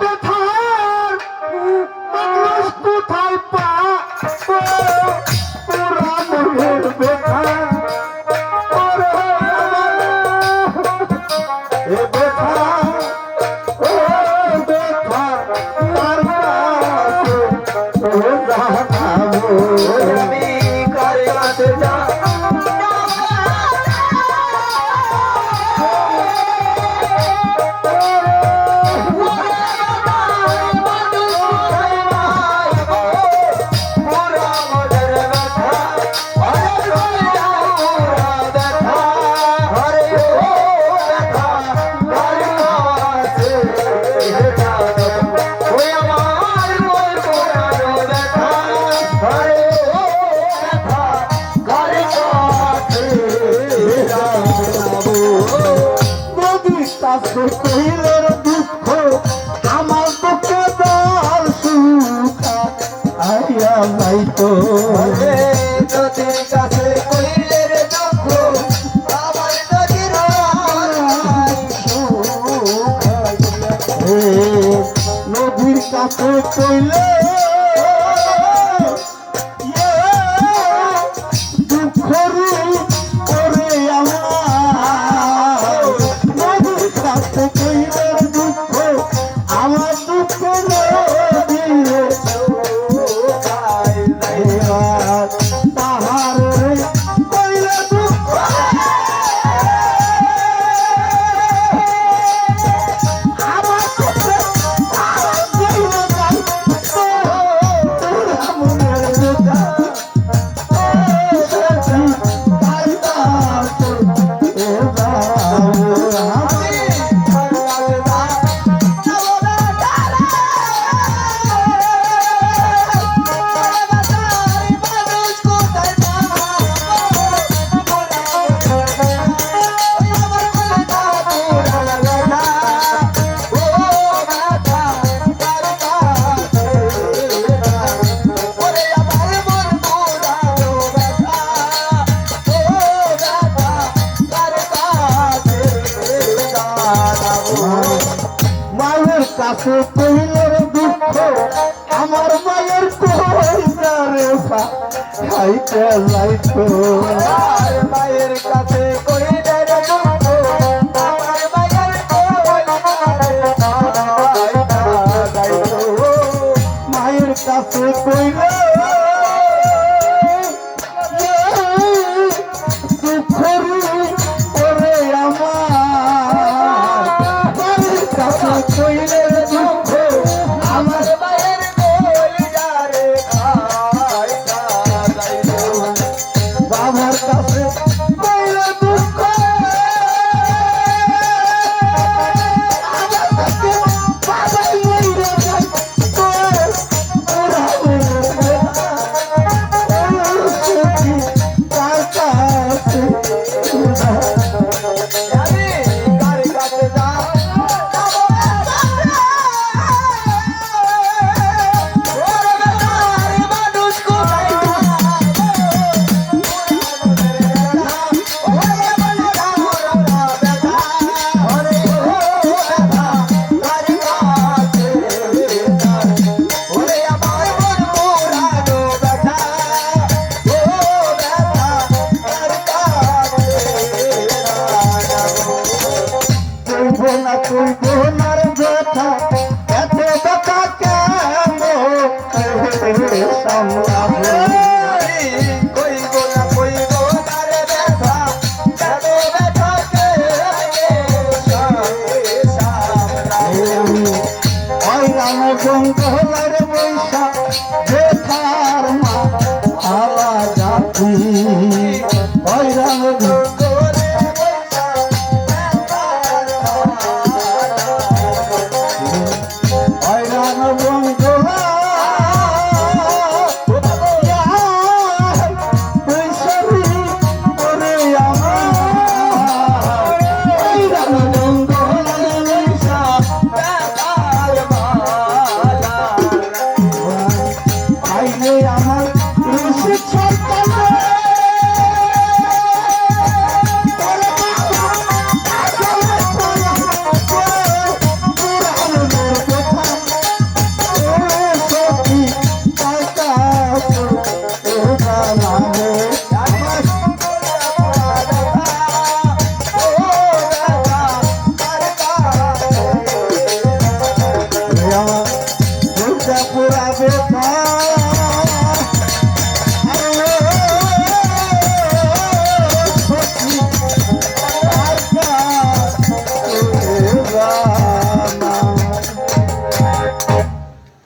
ব্যথার মানুষ কোথায় পাবো পুরা মনের ব্যথা ওরে আমার এ ব্যথা ও ব্যথা তার কাছে ও জানাবো আমি কার কাছে যাব কহিলের দুঃখ আমার দুঃখে দল সুখা আইয়া যাইতো নদীর কাছে কহিলের দুঃখ আমার নদীর নদীর কাছে কইলে মায়ের কাছে কহিলের দুঃখ আমার মায়ের খাইতে যাইতো মায়ের কাছে কহিলের দুঃখ আমার মায়ের মায়ের কাছে কইলে জঙ্গলের বৈশা বেথার মা আলা জাতি হয়রান হয়রান জঙ্গলা নাম